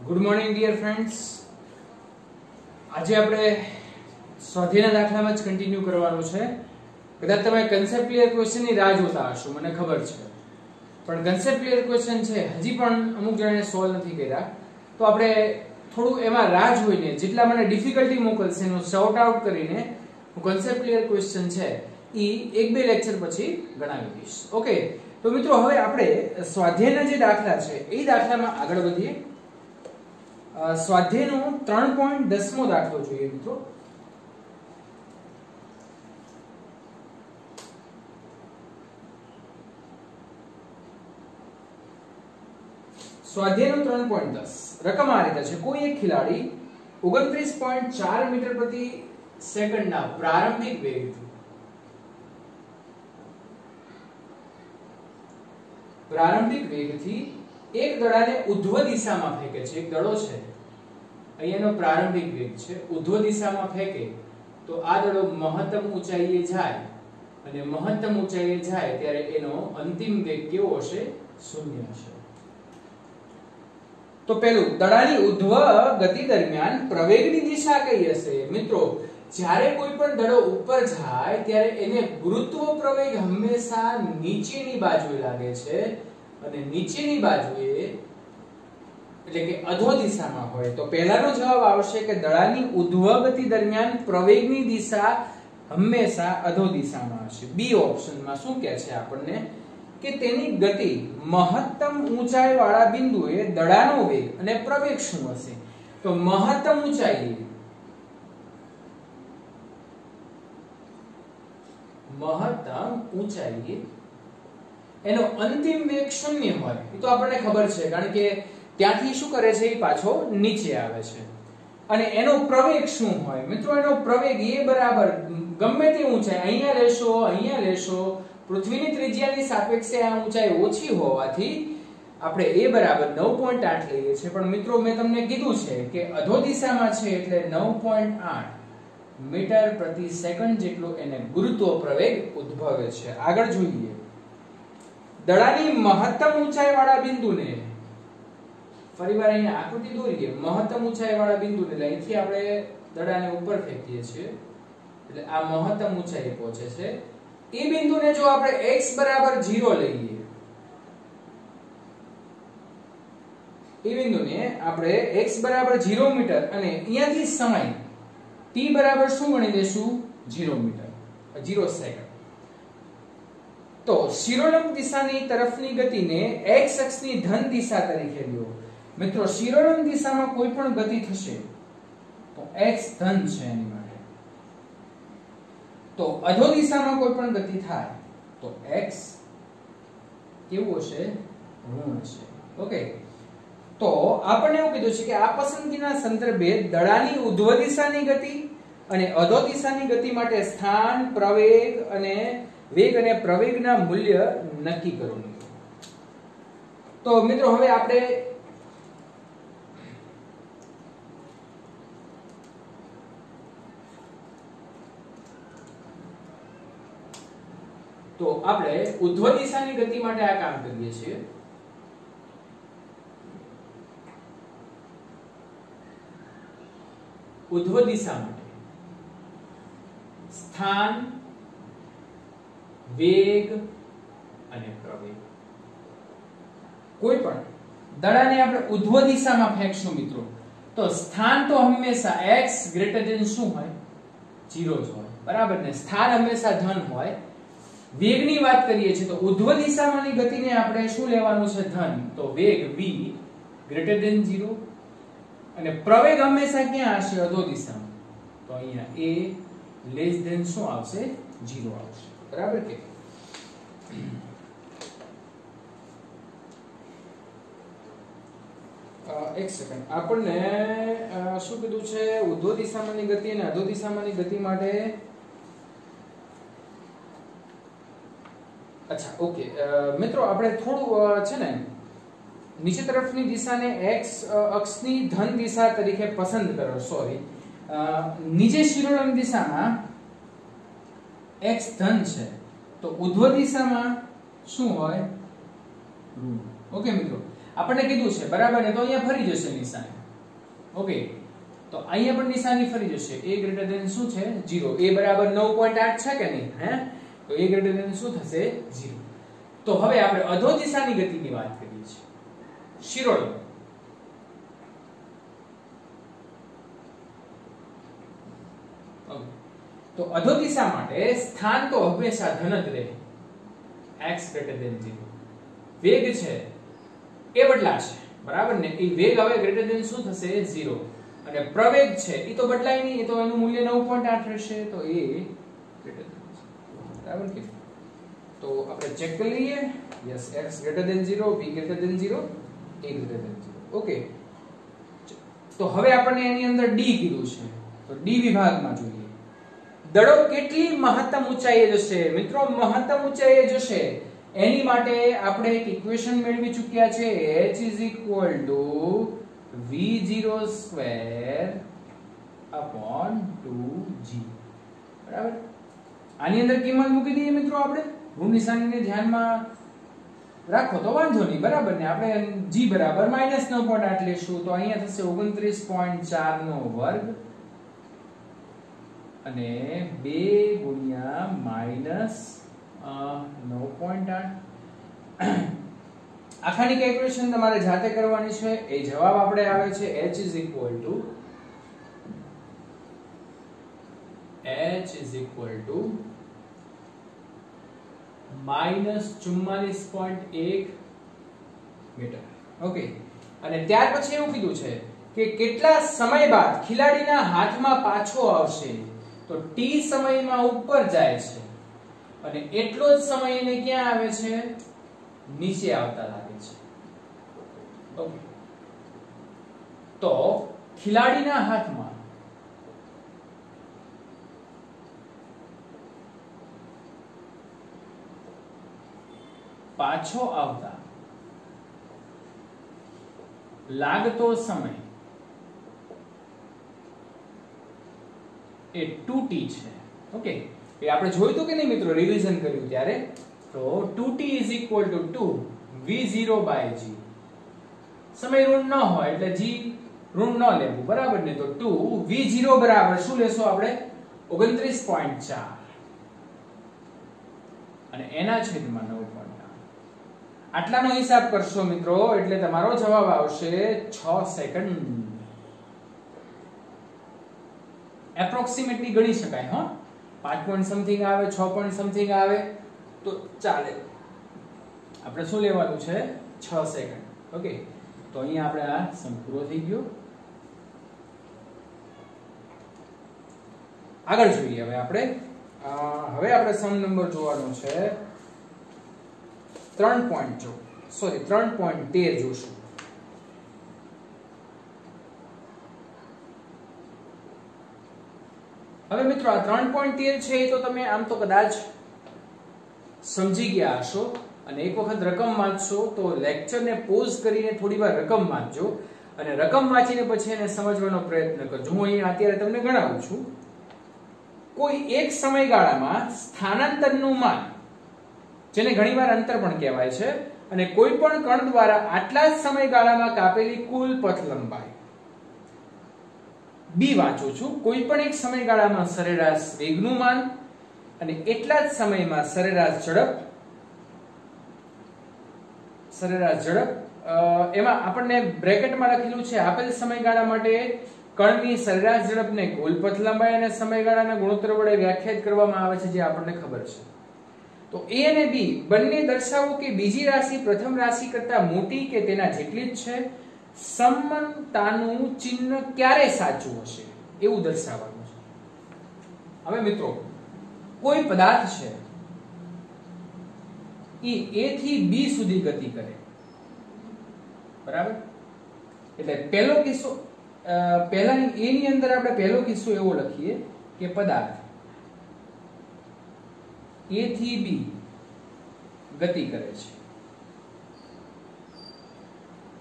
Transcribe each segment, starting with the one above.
Good morning dear friends. આજે આપણે સ્વાધ્યાયના દાખલામાં જ કન્ટિન્યુ કરવાનું છે. કદાચ તમે કન્સેપ્ટ ક્લિયર ક્વેશ્ચનની રાહ જોતા હશો, મને ખબર છે, પણ કન્સેપ્ટ ક્લિયર ક્વેશ્ચન છે હજી પણ અમુક જણાએ સોલ્વ નથી કર્યા. તો આપણે થોડું એમાં રાહ જોઈને જેટલા મને ડિફિકલ્ટી મોકલશે એનું શોર્ટ આઉટ કરીને હું કન્સેપ્ટ ક્લિયર ક્વેશ્ચન છે એ એક બે લેક્ચર પછી ગણાવી દઈશ. ઓકે, તો મિત્રો હવે આપણે સ્વાધ્યાયના જે દાખલા છે એ દાખલામાં આગળ વધીએ. સ્વાધ્યાયનો 3.10મો દાખલો જોઈએ મિત્રો. સ્વાધ્યાયનો 3.10 રકમ આ રીતે છે. કોઈ એક ખેલાડી 29.4 મીટર પ્રતિ સેકન્ડના પ્રારંભિક વેગથી એક દડાને ઉધ્વ દિશામાં ફેંકે છે. એક દડો છે, અહીંયાનો પ્રારંભિક વેગ છે, ઉધ્વ દિશામાં ફેંકે તો આ દડો મહત્તમ ઊંચાઈએ જાય અને મહત્તમ ઊંચાઈએ જાય ત્યારે એનો અંતિમ વેગ કેવો હશે? 0 હશે. તો પહેલું, દડાની ઉધ્વ ગતિ દરમિયાન પ્રવેગની દિશા કઈ હશે? મિત્રો, જ્યારે કોઈ પણ દડો ઉપર જાય ત્યારે એને ગુરુત્વ પ્રવેગ હંમેશા નીચેની બાજુએ લાગે છે અને નીચેની બાજુએ એટલે કે અધો દિશામાં હોય. તો પહેલાનો જવાબ આવશે કે દડાની ઉધ્વ ગતિ દરમિયાન પ્રવેગની દિશા હંમેશા અધો દિશામાં હશે. બી ઓપ્શનમાં શું કહે છે આપણને કે તેની ગતિ મહત્તમ ઊંચાઈ વાળા બિંદુએ દડાનો વેગ અને પ્રવેગ શું હશે? તો મહત્તમ ઊંચાઈએ એનો અંતિમ વેગ 0 હોય એ તો આપણને ખબર છે, કારણ કે ત્યાંથી શું કરે છે? એ પાછો નીચે આવે છે. અને એનો પ્રવેગ શું હોય? મિત્રો, એનો પ્રવેગ એ બરાબર ગમે તે ઊંચાઈ, અહીંયા લેશો પૃથ્વીની ત્રિજ્યાની સાપેક્ષે આ ઊંચાઈ ઓછી હોવાથી આપણે એ બરાબર 9.8 લઈએ છીએ. પણ મિત્રો, મેં તમને કીધું છે કે અધો દિશામાં છે એટલે 9.8 મીટર પ્રતિ સેકન્ડ જેટલો એને ગુરુત્વ પ્રવેગ ઉદ્ભવે છે. આગળ જોઈએ, દડાની મહત્તમ ઊંચાઈ વાળા બિંદુને ફરીવાર અહીંયા આકૃતિ દોરીએ. મહત્તમ ઊંચાઈ વાળા બિંદુને એટલે અહીંથી આપણે દડાને ઉપર ફેંકીએ છીએ એટલે આ મહત્તમ ઊંચાઈએ પહોંચે છે. એ બિંદુને જો આપણે x બરાબર 0 લઈએ, એ બિંદુને આપણે x બરાબર 0 મીટર અને અહીંયાથી સમય t બરાબર શું ગણી દેશું? 0 મીટર, 0 સેકન્ડ. તો શિરોલંબ દિશાની તરફની ગતિને x અક્ષની ધન દિશા તરીકે લ્યો. મિત્રો, શિરોલંબ દિશામાં કોઈ પણ ગતિ થશે તો x ધન છે એની માટે. તો અધો દિશામાં કોઈ પણ ગતિ થાય તો x કેવું હશે? ઋણ હશે. ઓકે, તો આપણને એવું કીધું છે કે આ પસંદગીના સંદર્ભે દડાની ઉધ્વ દિશાની ગતિ અને અધો દિશાની ગતિ માટે સ્થાન, વેગ અને પ્રવેગના મૂલ્ય નક્કી કરો. તો મિત્રો, હવે આપણે ઉધ્વ દિશાની ગતિ માટે આ કામ કરીએ છીએ. ઉધ્વ દિશા માટે સ્થાન, વેગ અને પ્રવેગ. કોઈ પણ દડાને આપણે ઉધ્વ દિશામાં ફેંકશું મિત્રો, તો સ્થાન તો હંમેશા x શું હોય? 0 જ હોય, બરાબર ને? સ્થાન હંમેશા ધન હોય. વેગની વાત કરીએ છીએ તો ઉધ્વ દિશામાંની ગતિને આપણે શું લેવાનું છે? ધન. તો વેગ v > 0 અને પ્રવેગ હંમેશા ક્યાં હશે? અધો દિશામાં. તો અહીંયા a શું આવશે? 0 આવશે. બરાબર કે? એક સેકન્ડ, આપણને શું કીધું છે? ઉધ્વ દિશામાંની ગતિ અને અધો દિશામાંની ગતિ માટે. અચ્છા, ઓકે મિત્રો, આપણે થોડું છે ને નીચે તરફની દિશાને x અક્ષની ધન દિશા તરીકે પસંદ કરો. સોરી, નીચે શિરોલંબ દિશામાં x ધન છે તો ઉધ્વ દિશામાં શું હોય? ઋણ. ઓકે મિત્રો, આપણને કીધું છે બરાબર ને, તો અહીંયા ફરી જશે નિશાની. ઓકે, તો અહીંયા પણ નિશાની ફરી જશે. a ગ્રેટર ધેન શું છે 0. a બરાબર 9.8 છે કે નહીં? હે, તો a ગ્રેટર ધેન શું થશે 0. તો હવે આપણે અધો દિશાની ગતિની વાત કરીએ છીએ. શિરોડો તો અધો દિશા માટે સ્થાન તો હંમેશા ધન જ રહે, x ગ્રેટર ધેન 0. વેગ છે એ બદલાશે બરાબર ને, એ વેગ હવે ગ્રેટર ધેન શું થશે 0. અને પ્રવેગ છે એ તો બદલાય નહીં, એ તો એનું મૂલ્ય 9.8 રહેશે. તો એ ગ્રેટર ધેન બરાબર કે, તો આપણે ચેક કરી લઈએ. Yes, x greater than 0, v greater than 0, a greater than 0. Okay, તો હવે આપણને એની અંદર d કીધું છે, તો d વિભાગમાં જોઈએ. દડો કેટલી મહત્તમ ઊંચાઈએ જશે? મિત્રો મહત્તમ ઊંચાઈએ જશે એની માટે આપણે એક ઇક્વેશન મેળવી ચૂક્યા છે, h v02 2g બરાબર. આની અંદર કિંમત મૂકી દઈએ મિત્રો આપણે, ઋણ નિશાનીને ધ્યાનમાં રાખો તો વાંધો નહીં બરાબર ને. આપણે g બરાબર -9.8 લેશું, તો અહીંયા થશે 29.4 નો વર્ગ અને 2 ગુણ્યા -9.8. આખાની કેલ્ક્યુલેશન તમારે જાતે કરવાની છે. એ જવાબ આપણે આવે છે h -44.1 મીટર. ઓકે, અને ત્યાર પછી એવું કીધું છે કે કેટલા સમય બાદ ખેલાડીના હાથમાં પાછો આવશે? તો t સમયમાં ઉપર જાય છે અને એટલો જ સમય એને ક્યાં આવે છે? નીચે આવતા લાગે છે. ઓકે, તો ખેલાડીના હાથમાં પાછો આવતા લાગતો સમય એ 2t છે. ઓકે, એ આપણે જોયું તો કે નહીં મિત્રો, રિવિઝન કર્યું ત્યારે. તો 2t = 2 v0/g. સમય ઋણ ન હોય એટલે g ઋણ ન લેવું બરાબર ને. તો 2 v0 બરાબર શું લેશો આપણે? 29.4 અને એના છેદમાં 9.8. આટલાનો હિસાબ કરશો મિત્રો એટલે તમારો જવાબ આવશે 6 સેકન્ડ. એપ્રોક્સિમેટલી ગણી શકાય. હા, 5 પોઈન્ટ સમથિંગ આવે, 6 પોઈન્ટ સમથિંગ આવે તો ચાલે. આપણે શું લેવાનું છે? 6 સેકન્ડ. ઓકે, તો અહીંયા આપણે આ સમ પૂરો થઈ ગયો. આગળ જોઈએ હવે આપણે સમ નંબર જોવાનો છે 3.13 જોશું. હવે મિત્રો આ 3.13 છે એ તો તમે આમ તો કદાચ સમજી ગયા હશો, અને એક વખત રકમ વાંચશો તો લેક્ચરને પોઝ કરીને થોડી વાર રકમ વાંચજો અને રકમ વાંચીને પછી એને સમજવાનો પ્રયત્ન કરજો. હું અહીં અત્યારે તમને ગણાવું છું. કોઈ એક સમયગાળામાં સ્થાનાંતરનું માન, જેને ઘણીવાર અંતર પણ કહેવાય છે, અને કોઈ પણ કણ દ્વારા આટલા જ સમયગાળામાં કાપેલી કુલ પથ લંબાઈ. બી વાંચું છું. કોઈ પણ એક સમયગાળામાં સરેરાશ વેગનું માન અને એટલા જ સમયમાં સરેરાશ ઝડપ. એમાં આપણને બ્રેકેટમાં લખેલું છે આપેલ સમયગાળા માટે કણની સરેરાશ ઝડપને કુલ પથ લંબાઈ અને સમયગાળાના ગુણોત્તર વડે વ્યાખ્યાયિત કરવામાં આવે છે, જે આપણને ખબર છે. તો a અને b બંને દર્શાવો કે બીજી રાશિ પ્રથમ રાશિ કરતા મોટી કે તેના જેટલી જ છે. સમાનતાનું ચિહ્ન ક્યારે સાચું હશે એવું દર્શાવવાનું છે. હવે મિત્રો કોઈ પદાર્થ છે એ a થી b સુધી ગતિ કરે બરાબર. એટલે પહેલો કિસ્સો પહેલાની a ની અંદર આપણે પહેલો કિસ્સો એવો લખીએ કે પદાર્થ a થી b ગતિ કરે છે.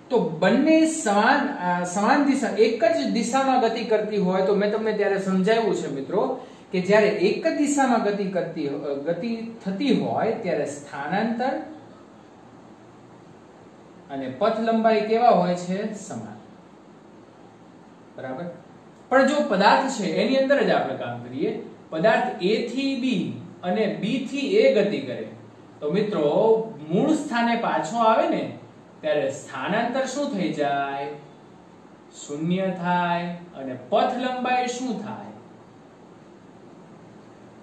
તો બંને સમાન દિશા, એક જ દિશામાં ગતિ કરતી હોય તો મેં તમને ત્યારે સમજાવ્યું છે મિત્રો કે જ્યારે એક જ દિશામાં ગતિ થતી હોય ત્યારે સ્થાનાંતર અને પથ લંબાઈ કેવા હોય છે? સમાન. બરાબર. પણ જો પદાર્થ છે એની અંદર જ આપણે કામ કરીએ, પદાર્થ A થી B અને B થી A ગતિ કરે તો મિત્રો મૂળ સ્થાને પાછો આવે ને ત્યારે સ્થાનાંતર શું થઈ જાય? શૂન્ય થાય. અને પથ લંબાઈ શું થાય?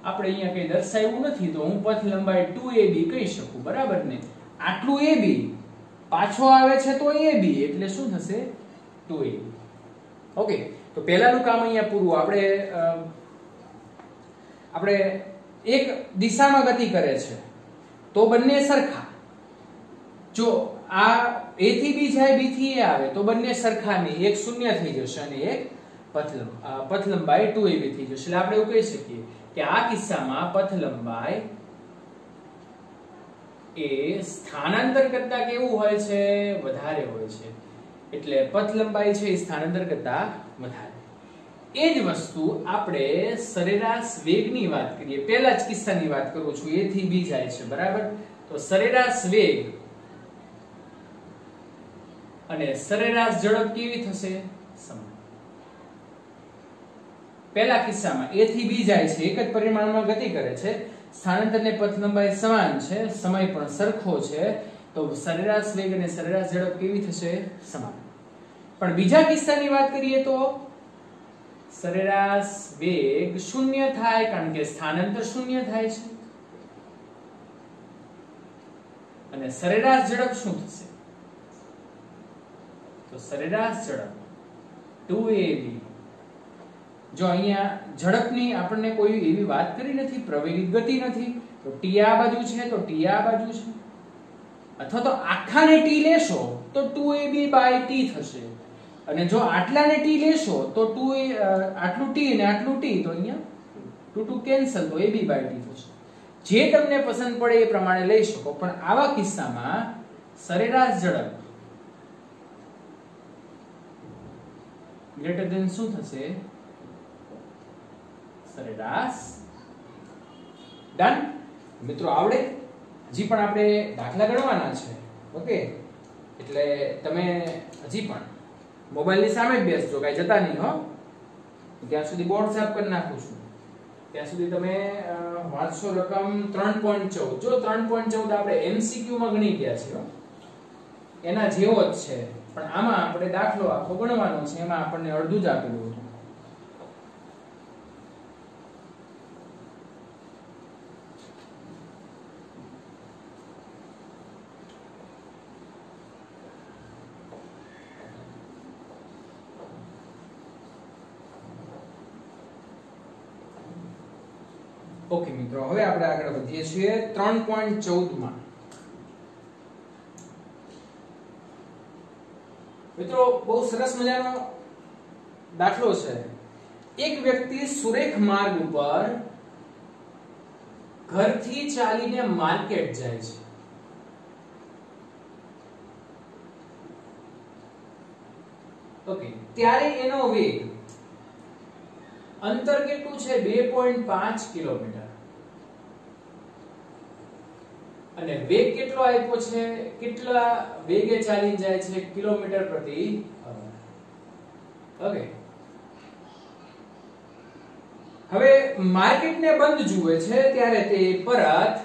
આપણે અહીંયા કઈ દર્શાવ્યું નથી તો હું પથ લંબાઈ 2AB કહી શકું. બરાબર ને? આટલું AB પાછો આવે છે તો AB એટલે શું થશે? 2AB. ઓકે, તો પહેલાનું કામ અહીંયા પૂરું. આપણે એક દિશામાં ગતિ કરે છે તો બંને સરખા. જો આ A થી B જાય, B થી A આવે તો બંને સરખા નહીં, એક શૂન્ય થઈ જશે અને એક પથ લંબાઈ 2AB થઈ જશે. એટલે આપણે એવું કહી શકીએ કે આ કિસ્સામાં પથ લંબાઈ એ સ્થાનાંતર કરતા કેવું હોય છે? વધારે હોય છે. એટલે પથ લંબાઈ છે એ સ્થાનાંતર કરતા વધારે. એ જ વસ્તુ આપણે સરેરાશ વેગની વાત કરીએ. પહેલા જ કિસ્સાની વાત કરું છું, A થી B જાય છે. બરાબર? તો સરેરાશ વેગ અને સરેરાશ ઝડપ કેવી થશે? સમાન. પહેલા કિસ્સામાં A થી B જાય છે, એક જ પરિમાણમાં ગતિ કરે છે, સ્થાનાંતર ને પથ લંબાઈ સમાન છે, સમય પણ સરખો છે, તો સરેરાશ વેગ અને સરેરાશ ઝડપ કેવી થશે? સમાન. પણ બીજા કિસ્સાની વાત કરીએ તો સરેરાશ વેગ શૂન્ય થાય કારણ કે સ્થાનાંતર શૂન્ય થાય છે. અને સરેરાશ ઝડપ શું થશે? તો સરેરાશ ઝડપ 2AB. જો અહીંયા ઝડપની આપણને કોઈ એવી વાત કરી નથી, પ્રવેગિક ગતિ નથી, તો t આ બાજુ છે તો t આ બાજુ છે. અથવા તો આખાને t લેશો તો 2AB/t થશે. અને જો આટલાને t લેશો તો આટલું t અને આટલું t તો અહીંયા 2 કેન્સલ તો AB/t થશે. જે તમને પસંદ પડે એ પ્રમાણે લઈ શકો. પણ આવા કિસ્સામાં સરેરાશ ઝડપ ગ્રેટર ધેન શું થશે? સરેરાશ. ડન મિત્રો. આવડે? હજી પણ આપણે દાખલા ગણવાના છે. ઓકે, એટલે તમે હજી પણ મોબાઈલની સામે જ બેસજો, કઈ જતા નહીં હો. ત્યાં સુધી બોર્ડ સાફ કરી નાખું છું. ત્યાં સુધી તમે વાંચશો રકમ 3.14. જો 3.14 આપણે MCQ માં ગણી ગયા છે, એના જેવો જ છે. પણ આમાં આપણે દાખલો આખો ગણવાનો છે, એમાં આપણને અડધું જ આપેલું હતું. ઓકે મિત્રો, હવે આપણે આગળ વધીએ છીએ 3.14 માં. મિત્રો બહુ સરસ મજાનો દાખલો છે. એક વ્યક્તિ સુરેખ માર્ગ ઉપર ઘરથી ચાલીને માર્કેટ જાય છે. ઓકે, ત્યારે એનો વેગ અંતર કેટલું છે? 2.5 કિલોમીટર. અને વેગ કેટલો આપ્યો છે? કેટલા વેગે ચાલી જાય છે? કિલોમીટર પ્રતિ અવર. ઓકે, હવે માર્કેટને બંધ જુએ છે ત્યારે તે પરત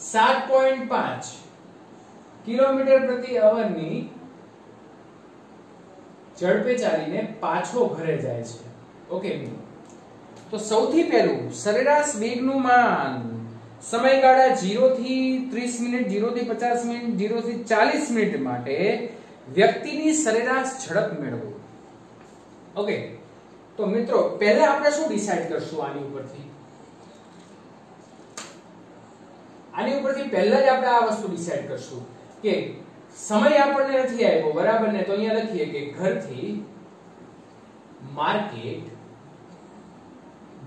7.5 કિલોમીટર પ્રતિ અવર ની ઝડપે ચાલીને પાછો ઘરે જાય છે. ઓકે, તો સૌથી પહેલું સરેરાશ વેગનું માન સમયગાળા 0 થી 30 મિનિટ, 0 થી 50 મિનિટ, 0 થી 40 મિનિટ માટે વ્યક્તિની સરેરાશ ઝડપ મેળવો. ઓકે, તો મિત્રો પહેલા આપણે શું ડિસાઈડ કરશું? આની ઉપરથી પહેલા જ આપણે આ વસ્તુ ડિસાઈડ કરશું કે સમય આપણને નથી આવ્યો. બરાબર ને? તો અહીંયા લખીએ કે ઘરથી માર્કેટ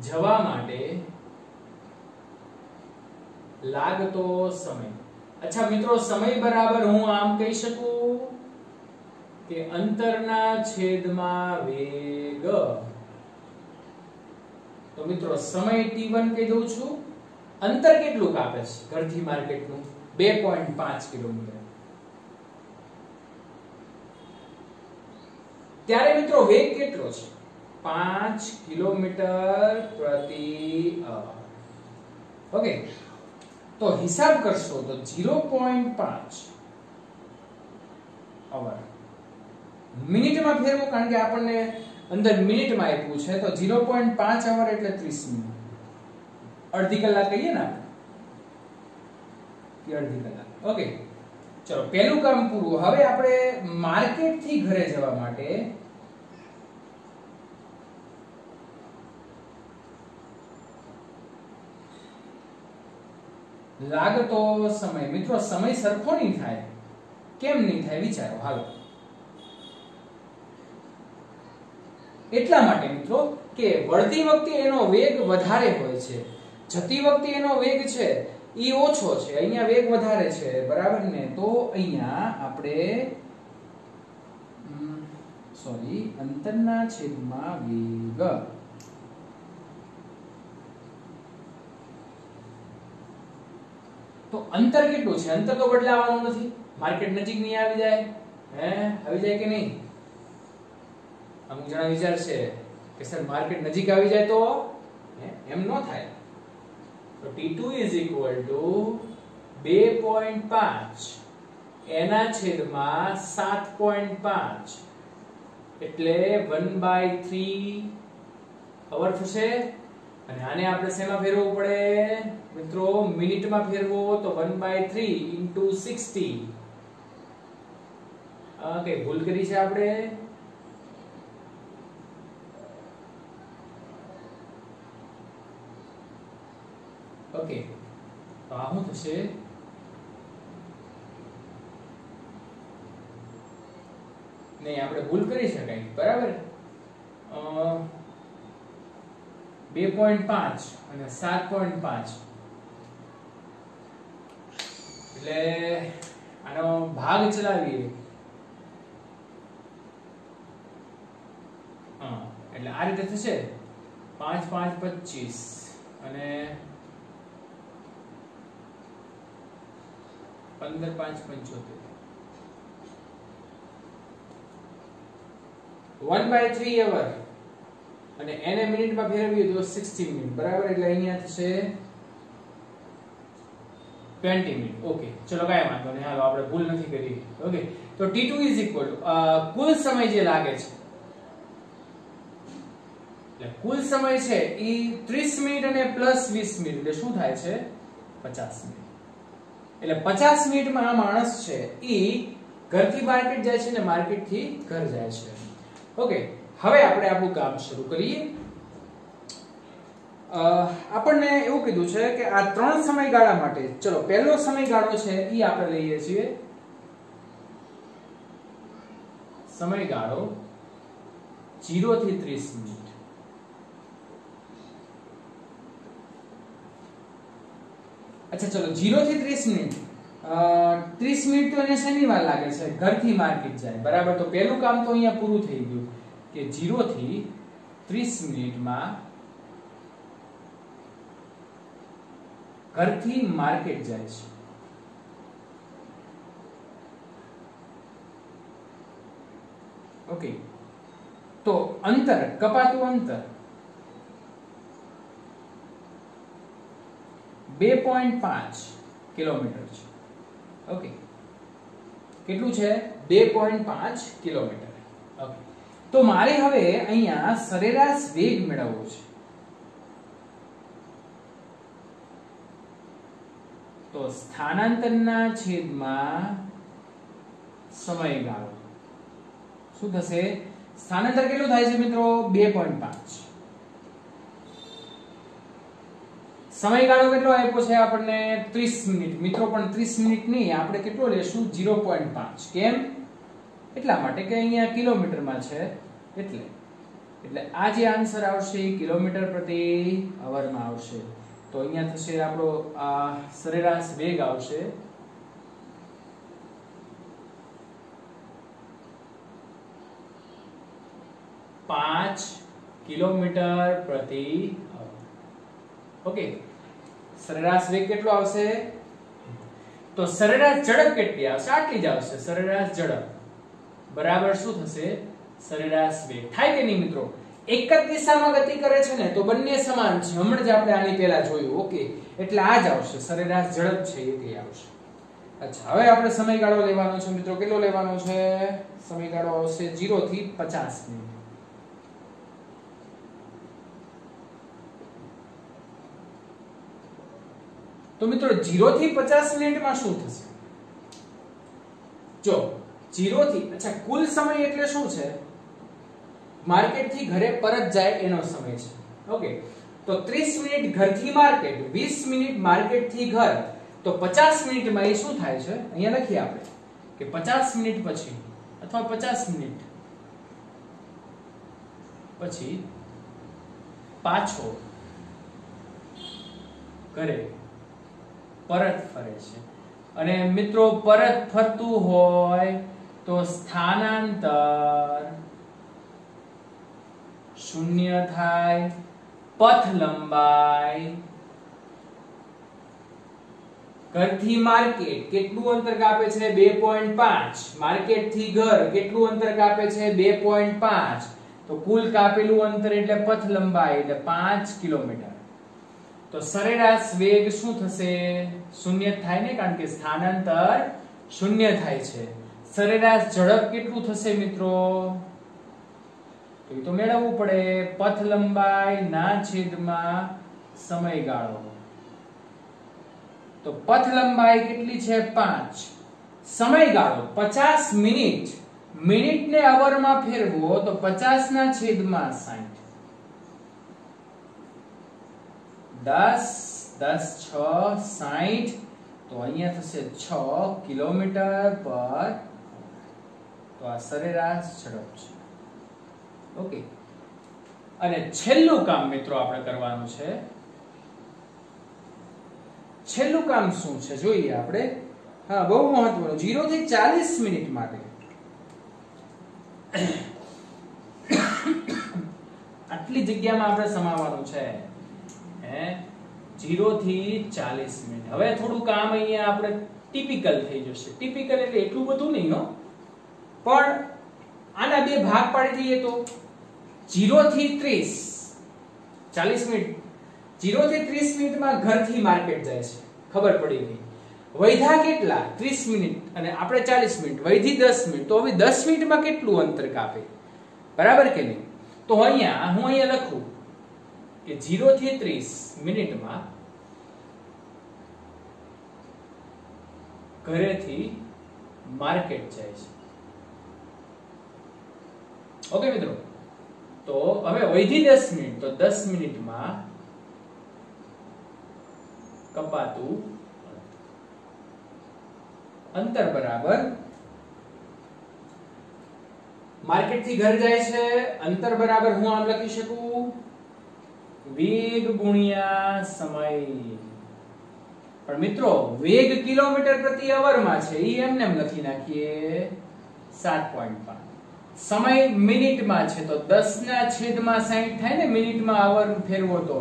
જવા માટે લાગતો સમય. અચ્છા મિત્રો, સમય બરાબર હું આમ કહી શકું કે અંતરના છેદમાં વેગ. તો મિત્રો સમય t1 કહી દઉં છું. અંતર કેટલું કાપે છે ઘરથી માર્કેટનું? 2.5 કિલોમીટર. ત્યારે મિત્રો વેગ કેટલો છે? 5 કિલોમીટર પ્રતિ અવર. ઓકે, તો હિસાબ કરશો તો 0.5 અવર મિનિટમાં ફેરવો, કારણ કે આપણને અંદર મિનિટમાં આપ્યું છે, તો 0.5 અવર એટલે 30 મિનિટ. અડધી કલાક કહીએ ને આપણે, અડધી કલાક. ઓકે, ચલો પહેલું કામ પૂરું. હવે આપણે માર્કેટ થી ઘરે જવા માટે લાગતો સમય. મિત્રો સમય સરખો નહીં થાય. કેમ નહીં થાય વિચારો. હાલો, એટલા માટે મિત્રો કે વળતી વખતે એનો વેગ વધારે હોય છે, જતી વખતે એનો વેગ છે ઈ ઓછો છે, અહીંયા વેગ વધારે છે, બરાબર ને? તો અહીંયા આપણે અંતરના છેદમાં વેગ. તો અંતર કેટલું છે? અંતર તો બદલાવાનું નથી. માર્કેટ નજીક નહીં આવી જાય? આવી જાય કે નહીં? અમુક જણા વિચારશે કે સર માર્કેટ નજીક આવી જાય તો એમ ન થાય. તો T2 = 2.5 એના છેદમાં 7.5 એટલે 1/3 અવર થશે. અને આને આપણે શેમાં ફેરવવું પડે મિત્રો? મિનિટમાં ફેરવો તો 1/3 * 60. કઈ ભૂલ કરી છે આપણે? ઓકે, તો આ શું થશે? નહીં, આપણે ભૂલ કરી શકાય, બરાબર? 2.5 અને 7.5 એટલે આનો ભાગ ચલાવીએ. એટલે આ રીતે થશે 5 5 25 અને 15 5 75. 1/3 અવર અને એને મિનિટમાં ફેરવીએ તો 60 મિનિટ, બરાબર? એટલે અહીંયા થશે 20 મિનિટ. ઓકે, ચલો કાંઈ વાંધો નહીં. હાલો, આપણે ભૂલ નથી કરી. ઓકે, તો T2 = કુલ સમય જે લાગે છે, એટલે કુલ સમય છે ઈ 30 મિનિટ અને પ્લસ 20 મિનિટ એટલે શું થાય છે? 50 મિનિટ. એટલે 50 મિનિટમાં આ માણસ છે ઈ ઘરથી માર્કેટ જાય છે ને માર્કેટ થી ઘર જાય છે. ઓકે, હવે આપણે આપણું કામ શરૂ કરીએ. આપણને એવું કીધું છે કે આ ત્રણ સમયગાળા માટે, ચલો પહેલો સમયગાળો છે ઈ આપણે લઈએ છીએ સમયગાળો 0 થી 30 મિનિટ. અચ્છા, ચલો 0 થી 30 મિનિટ. 30 મિનિટ તો એને શેની વાર લાગે છે? ઘરથી માર્કેટ જાય, બરાબર? તો પહેલું કામ તો અહીંયા પૂરું થઈ ગયું કે 0 થી 30 મિનિટમાં ઘરથી માર્કેટ જાય છે. ઓકે, તો અંતર, કપાતું અંતર 2.5 કિલોમીટર છે. ઓકે, કેટલું છે? 2.5 કિલોમીટર. ઓકે, તો મારે હવે અહીંયા સરેરાશ વેગ મેળવવો છે. તો સ્થાનાંતરના છેદમાં સમયગાળો શું થશે? સ્થાનાંતર કેટલું થાય છે મિત્રો? 2.5. સમયગાળો કેટલો આપ્યો છે આપણને? 30 મિનિટ. મિત્રો પણ 30 મિનિટ નહીં, આપણે કેટલો લેશું? 0.5. કેમ? એટલા માટે કે અહીંયા કિલોમીટરમાં છે એટલે આ જે આન્સર આવશે એ કિલોમીટર પ્રતિ અવરમાં આવશે. તો અહીંયા થશે આપણો આ સરેરાશ વેગ આવશે 5 કિલોમીટર પ્રતિ અવર. ઓકે, સરેરાશ વેગ કેટલો આવશે? તો સરેરાશ ઝડપ કેટલી આવશે? આટલી જ આવશે. સરેરાશ ઝડપ બરાબર શું થશે? સરેરાશ વેગ. થાય કે નહીં મિત્રો? એક જ દિશામાં ગતિ કરે છે ને તો બંને સમાન છે. હમણાં જ આપણે આની પહેલા જોયું. ઓકે, એટલે આ જ આવશે. સરેરાશ ઝડપ છે એ તે આવશે. અચ્છા, હવે આપણે સમયગાળો લેવાનો છે મિત્રો. કેટલો લેવાનો છે? સમયગાળો આવશે 0 થી 50 મિનિટ. તો મિત્રો 0 થી 50 મિનિટમાં શું થશે? જો 0 થી, અચ્છા, કુલ સમય એટલે શું છે? માર્કેટ થી ઘરે પરત જાય એનો સમય છે. ઓકે, તો 30 મિનિટ ઘરથી માર્કેટ, 20 મિનિટ માર્કેટ થી ઘર, તો 50 મિનિટમાં એ શું થાય છે? અહીંયા લખીએ આપણે કે 50 મિનિટ પછી અથવા 50 મિનિટ પછી પાછો ઘરે પરત ફરે છે. અને મિત્રો પરત ફરતું હોય તો સ્થાનાંતર શૂન્ય થાય. પથ લંબાઈ ઘરથી માર્કેટ કેટલું અંતર કાપે છે? 2.5. માર્કેટ થી ઘર કેટલું અંતર કાપે છે? 2.5. તો કુલ કાપેલું અંતર એટલે પથ લંબાઈ એટલે 5 કિલોમીટર. તો સરેરાશ વેગ શું થશે? શૂન્ય થાય ને, કારણ કે સ્થાનાંતર શૂન્ય થાય છે. સરેરાશ ઝડપ કેટલું થશે મિત્રો? તો એ તો મેળવવું પડે. પથ લંબાઈ ના છેદમાં સમયગાળો. તો પથ લંબાઈ કેટલી છે? 5. સમયગાળો 50 મિનિટ. મિનિટને અવરમાં ફેરવો તો 50 ના છેદમાં 60. 10 10 6 60. તો અહીંયા થશે 6 કિલોમીટર પર. તો આ સરેરાશ ઝડપ છે. ઓકે, અને છેલ્લું કામ મિત્રો આપણે કરવાનું છે. છેલ્લું કામ શું છે જોઈએ આપણે. હા, બહુ મહત્વનું. 0 થી 40 મિનિટ માટે આટલી જગ્યામાં આપણે સમાવવાનું છે. 0 થી 40 મિનિટ. હવે થોડું કામ અહીંયા આપણે ટિપિકલ થઈ જશે. ટિપિકલ એટલે એટલું બધું નહીં હો, પણ આના બે ભાગ પાડી દઈએ તો 0 થી 30 40 મિનિટ. 0 થી 30 મિનિટમાં ઘરથી માર્કેટ જાય છે, ખબર પડી ગઈ. વૈધા કેટલા? 30 મિનિટ અને આપણે 40 મિનિટ. વૈધી 10 મિનિટ. તો હવે 10 મિનિટમાં કેટલું અંતર કાપે? બરાબર કે નહીં? તો અહીંયા હું લખું કે 0 થી 30 મિનિટમાં ઘરેથી માર્કેટ જાય છે. ઓકે મિત્રો, તો હવે વૈધી 10 મિનિટ. તો 10 મિનિટમાં કપાતું અંતર બરાબર માર્કેટ થી ઘર જાય છે. અંતર બરાબર હું આમ લખી શકું વેગ ગુણ્યા સમય. પણ મિત્રો વેગ કિલોમીટર પ્રતિ અવર માં છે, ઈ એમને એમ લખી નાખીએ 7.5. સમય મિનિટમાં છે તો 10 ના છેદમાં 60 થાય ને. મિનિટમાં અવર ફેરવો તો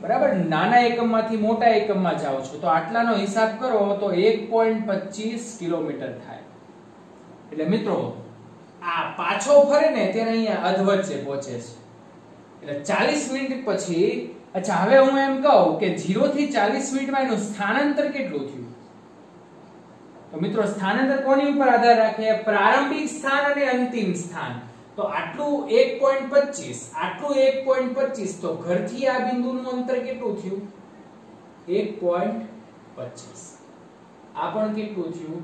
બરાબર. નાના એકમમાંથી મોટા એકમમાં જાઓ છો તો આટલાનો હિસાબ કરો તો 1.25 કિલોમીટર થાય. એટલે મિત્રો આ પાછો ફરે ને ત્યારે અહીંયા અધવચ્ચે પહોંચે છે. એટલે 40 મિનિટ પછી, અચ્છા હવે હું એમ કહું કે 0 થી 40 મિનિટમાં એનું સ્થાનાંતર કેટલું થયું? તો મિત્રો સ્થાનાંતર કોની ઉપર આધાર રાખે? પ્રારંભિક સ્થાન અને અંતિમ સ્થાન. તો આટલું 1.25, આટલું 1.25. તો ઘરથી આ બિંદુનું અંતર કેટલું થયું? 1.25. આ પણ કેટલું થયું?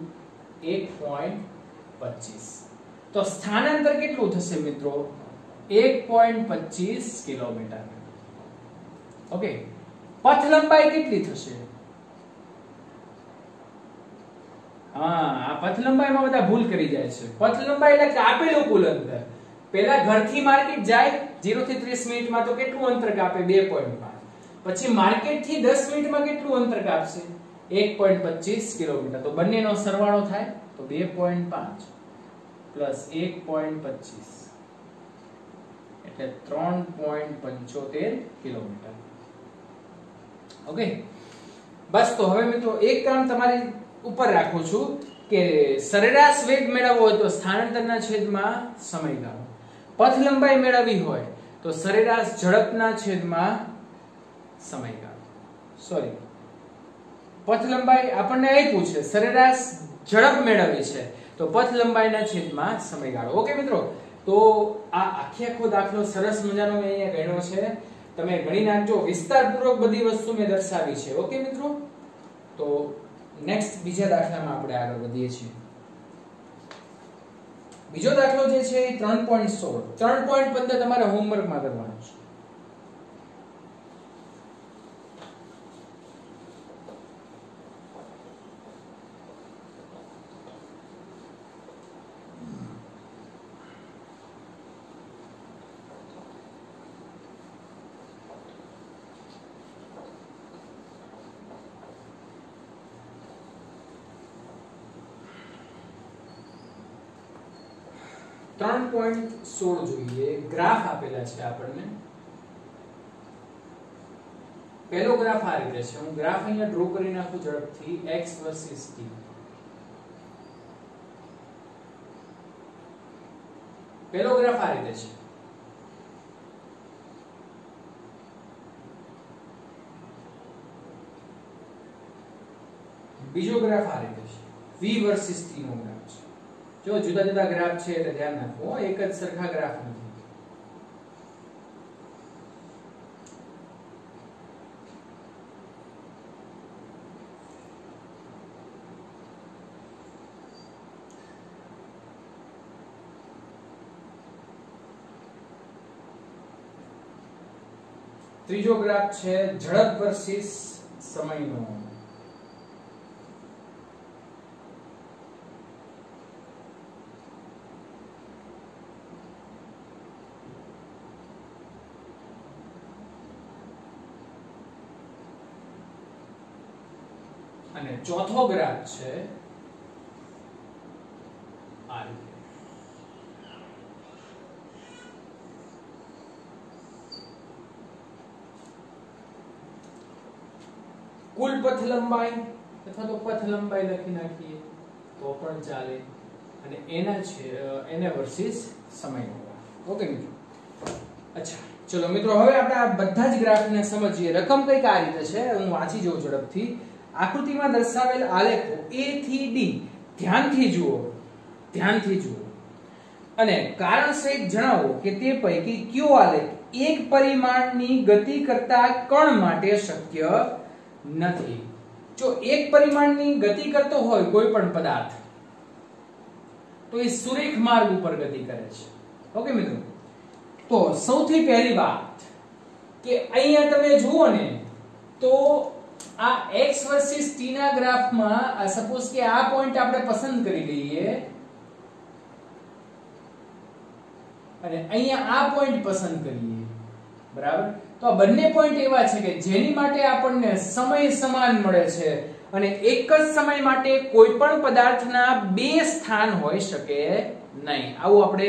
1.25. તો સ્થાનાંતર કેટલું થશે મિત્રો? 1.25 કિલોમીટર. ઓકે, પથ લંબાઈ કેટલી થશે? હા, આ પથ લંબાઈમાં બધા ભૂલ કરી જાય છે. પથ લંબાઈ એટલે કાપેલું કુલ અંતર. પહેલા ઘરથી માર્કેટ જાય 0 થી 30 મિનિટમાં તો કેટલું અંતર કાપે? 2.5. પછી માર્કેટ થી 10 મિનિટમાં કેટલું અંતર કાપશે? 1.25 કિલોમીટર. તો બંનેનો સરવાળો થાય તો 2.5 પ્લસ 1.25 એટલે 3.75 કિલોમીટર. ઓકે, બસ. તો હવે મિત્રો એક કામ તમારી ઉપર રાખું છું કે સરેરાશ વેગ મેળવવો હોય તો સ્થાનાંતરના છેદમાં સમયગાળો, પથ લંબાઈ મેળવવી હોય તો સરેરાશ ઝડપના છેદમાં સમયગાળો. સોરી, પથ લંબાઈ આપણને આપ્યું છે, સરેરાશ ઝડપ મેળવવી છે તો પથ લંબાઈના છેદમાં સમયગાળો. ઓકે મિત્રો, તો આ આખો દાખલો સરસ મજાનો મેં અહીંયા ગણ્યો છે, તમે ગણી નાખજો, વિસ્તારપૂર્વક બધી વસ્તુ મેં દર્શાવી છે. ઓકે મિત્રો, તો નેક્સ્ટ બીજા દાખલામાં આપણે આગળ વધીએ છીએ. બીજો દાખલો જે છે એ 3.16 3.15 તમારે હોમવર્કમાં કરવાનો છે. જોઈએ, ગ્રાફ આપેલા છે આપણને. પહેલો ગ્રાફ આ રીતે છે, હું ગ્રાફ અહીંયા ડ્રો કરી નાખું ઝડપથી. x versus t. પહેલો ગ્રાફ આ રીતે છે. બીજો ગ્રાફ આ રીતે છે, v વર્સિસ t નો ગ્રાફ છે. જો જુદા જુદા ગ્રાફ છે એટલે ધ્યાન રાખો, એક જ સરખા ગ્રાફ નથી. ત્રીજો ગ્રાફ છે ઝડપ વર્સિસ સમયનો. અને ચોથો ગ્રાફ છે આ રીતે. કુલ પથ લંબાઈ અથવા તો પથ લંબાઈ લખી નાખીએ તો પણ ચાલે, અને એના છે એને વર્સિસ સમય. ઓકે મિત્રો, અચ્છા ચલો મિત્રો, હવે આપણે આ બધા જ ગ્રાફને સમજીએ. રકમ કઈક આ રીતે છે, હું વાંચી જોઉં ઝડપથી. આકૃતિમાં દર્શાવેલ આલેખો A થી D ધ્યાનથી જુઓ અને કારણ સહિત જણાવો કે તે પૈકી કયો આલેખ એક પરિમાણની ગતિ કરતા કણ માટે શક્ય નથી. જો એક પરિમાણની ગતિ કરતો હોય કોઈ પણ પદાર્થ તો એ સુરેખ માર્ગ ઉપર ગતિ કરે છે. ઓકે મિત્રો, તો સૌથી પહેલી વાત કે અહીંયા તમે જુઓ ને તો આ x વર્સિસ t ના ગ્રાફમાં સપોઝ કે આ પોઈન્ટ આપણે પસંદ કરી લઈએ અને અહીંયા આ પોઈન્ટ પસંદ કરીએ, બરાબર. તો આ બંને પોઈન્ટ એવા છે કે જેની માટે આપણને સમય સમાન મળે છે અને એક જ સમય માટે કોઈ પણ પદાર્થના બે સ્થાન હોઈ શકે નહીં. આવું આપણે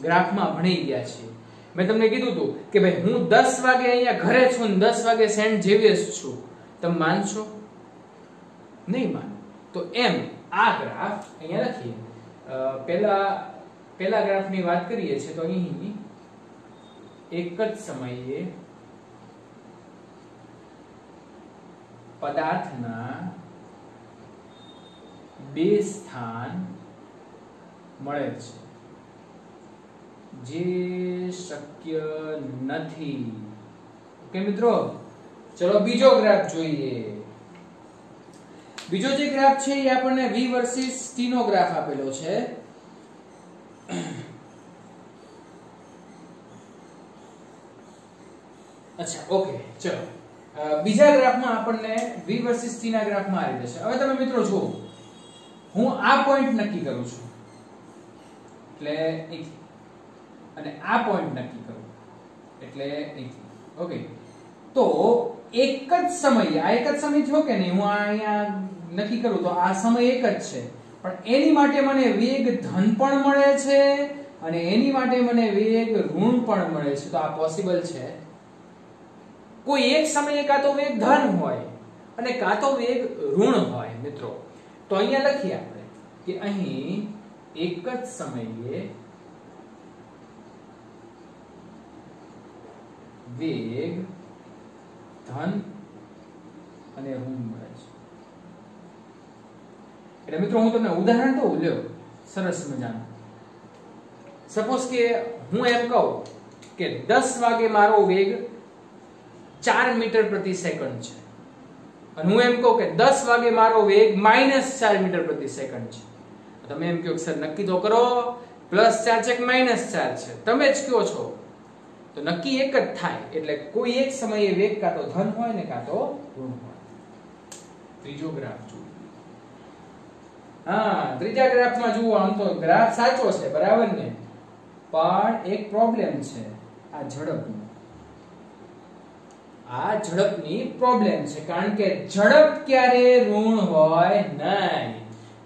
ગ્રાફમાં ભણી ગયા છીએ. મેં તમને કીધું હતું કે ભાઈ હું 10 વાગે અહીંયા ઘરે છું અને 10 વાગે સેન્ટ ઝેવિયર્સ છું, તમે માનશો? નહીં માનો. તો એમ આ ગ્રાફ અહીંયા લખીએ. પહેલા ગ્રાફની વાત કરીએ છીએ તો અહીં એક જ સમયે પદાર્થના બે સ્થાન મળે છે જે શક્ય નથી. ઓકે મિત્રો, ચલો બીજો ગ્રાફ જોઈએ. બીજો જે ગ્રાફ છે એ આપણને v વર્સિસ t નો ગ્રાફ આપેલો છે. અચ્છા ઓકે, ચલો બીજા ગ્રાફમાં આપણને v વર્સિસ t ના ગ્રાફમાં આવી જશે. હવે તમે મિત્રો જુઓ, હું આ પોઈન્ટ નક્કી કરું છું એટલે અહીંથી, અને આ પોઈન્ટ નક્કી કરું એટલે અહીંથી. ઓકે, તો એક જ સમયે આ એક જ સમય થયો કે નહીં, હું અહીંયા નક્કી કરું તો આ સમય એક જ છે, પણ એની માટે મને વેગ ધન પણ મળે છે અને એની માટે મને વેગ ઋણ પણ મળે છે. તો આ પોસિબલ છે. કોઈ એક સમયે કાં તો વેગ ધન હોય અને કાં તો વેગ ઋણ હોય મિત્રો. તો અહીંયા લખીએ આપણે કે અહીં એક જ સમયે વેગ ધન અને ઋણ મળે છે. એટલે મિત્રો હું તમને ઉદાહરણ દઉં, લ્યો સરસ મજાનું. સપોઝ કે હું એમ કહું કે 10 વાગે મારો વેગ 4 મીટર પ્રતિ સેકન્ડ છે અને હું એમ કહું કે 10 વાગે મારો વેગ -4 મીટર પ્રતિ સેકન્ડ છે. તમે એમ કહો કે સર નક્કી તો કરો, +4 છે કે -4 છે, તમે જ કહો છો તો નક્કી એક જ થાય. એટલે કોઈ એક સમયે વેગ કાં તો ધન હોય ને કાં તો ઋણ હોય. ત્રીજો ગ્રાફ જુઓ. હા, ત્રીજા ગ્રાફમાં જુઓ, આમ તો ગ્રાફ સાચો છે, બરાબર ને, પણ એક પ્રોબ્લેમ છે. આ ઝડપની પ્રોબ્લેમ છે, કારણ કે ઝડપ ક્યારે ઋણ હોય નહીં.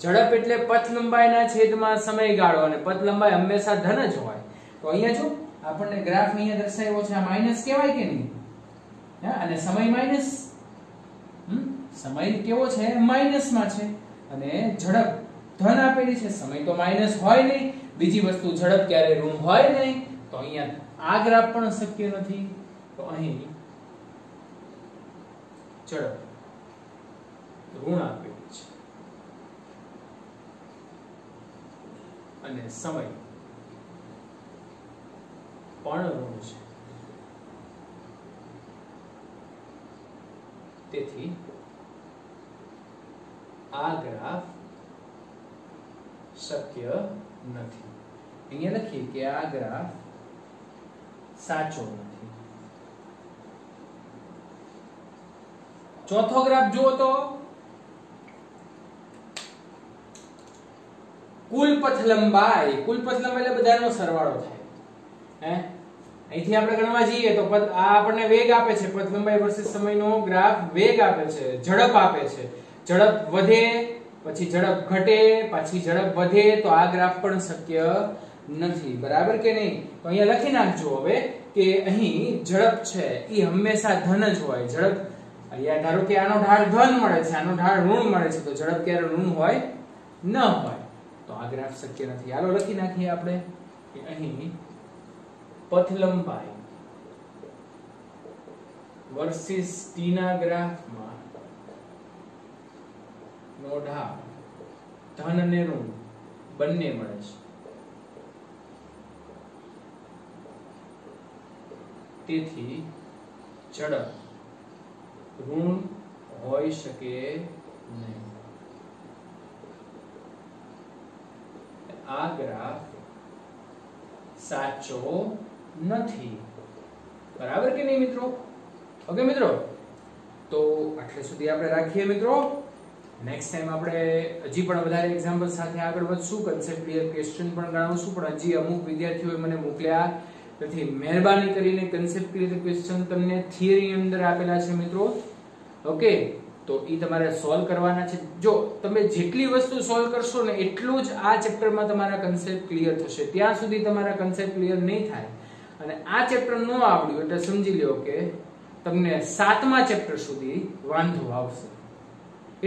ઝડપ એટલે પથ લંબાઈના છેદમાં સમયગાળો, અને પથ લંબાઈ હંમેશા ધન જ હોય. તો અહીંયા જો આપણને ગ્રાફ અહીંયા દર્શાવ્યો છે, આ માઈનસ કહેવાય કે નહીં? હા, અને સમય માઈનસ, સમય કેવો છે? માઈનસમાં છે. અને ઝડપ ધન આપેલી છે, સમય તો માઈનસ હોય નહીં. બીજી વસ્તુ ઝડપ ક્યારે ઋણ હોય નહીં. તો અહીંયા આ ગ્રાફ પણ શક્ય નથી. તો અહીં ઝડપ ઋણ આપેલી છે અને સમય પણ ઋણ છે. તેથી આ ગ્રાફ શક્ય નથી. અહીંયા લખીએ કે આ ગ્રાફ સાચો નથી. ચોથો ગ્રાફ જુઓ તો કુલ પથ લંબાઈ. કુલ પથ લંબાઈ એટલે બધાનો સરવાળો થાય. અહીંથી આપણે ગણવા જઈએ તો આ આપણને વેગ આપે છે, પથ લંબાઈ વર્સિસ સમયનો ગ્રાફ વેગ આપે છે, ઝડપ આપે છે. ઝડપ વધે પછી ઝડપ ઘટે પછી ઝડપ વધે, તો આ ગ્રાફ પણ શક્ય નથી. બરાબર કે નહીં? તો અહીંયા લખી નાખજો હવે કે અહીં ઝડપ છે એ હંમેશા ધન જ હોય. ઝડપ અહીંયા ધારો કે આનો ઢાળ ધન મળે છે, આનો ઢાળ ઋણ મળે છે, તો ઝડપ ક્યારે ઋણ હોય ન હોય. તો આ ગ્રાફ શક્ય નથી. હાલો લખી નાખીએ આપણે કે અહીં પથ લંબાઈ વર્સિસ t ના ગ્રાફમાં નો ઢાળ ધન અને ઋણ બંને મળે છે. તેથી ઝડપ ઋણ હોઈ શકે નહીં. આ ગ્રાફ સાચો નથી. બરાબર કે નહીં મિત્રો? ઓકે મિત્રો, તો આટલે સુધી આપણે રાખીએ મિત્રો. નેક્સ્ટ ટાઈમ આપણે હજી પણ વધારે એક્ઝામ્પલ સાથે આગળ વધશું, કન્સેપ્ટ ક્લિયર ક્વેશ્ચન પણ ગણાવશું, પણ હજી અમુક વિદ્યાર્થીઓએ મને મોકલ્યા નથી. મહેરબાની કરીને કન્સેપ્ટ ક્લિયર ક્વેશ્ચન તમને થિયરી અંદર આપેલા છે મિત્રો. ઓકે, તો એ તમારે સોલ્વ કરવાના છે. જો તમે જેટલી વસ્તુ સોલ્વ કરશો ને એટલું જ આ ચેપ્ટરમાં તમારા કન્સેપ્ટ ક્લિયર થશે. ત્યાં સુધી તમારા કન્સેપ્ટ ક્લિયર નહીં થાય. અને આ ચેપ્ટર ન આવડ્યું એટલે સમજી લ્યો કે તમને 7મા ચેપ્ટર સુધી વાંધો આવશે.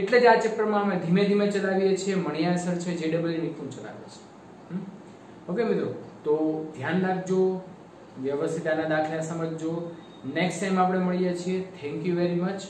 એટલે જ આ ચેપ્ટરમાં અમે ધીમે ધીમે ચલાવીએ છીએ. મણિયા સર છે, જેડબલ્યુ નિકુંજ ચલાવે છે. ઓકે મિત્રો, તો ધ્યાન રાખજો, વ્યવસ્થિત આના દાખલા સમજજો. નેક્સ્ટ ટાઈમ આપણે મળીએ છીએ. Thank you very much.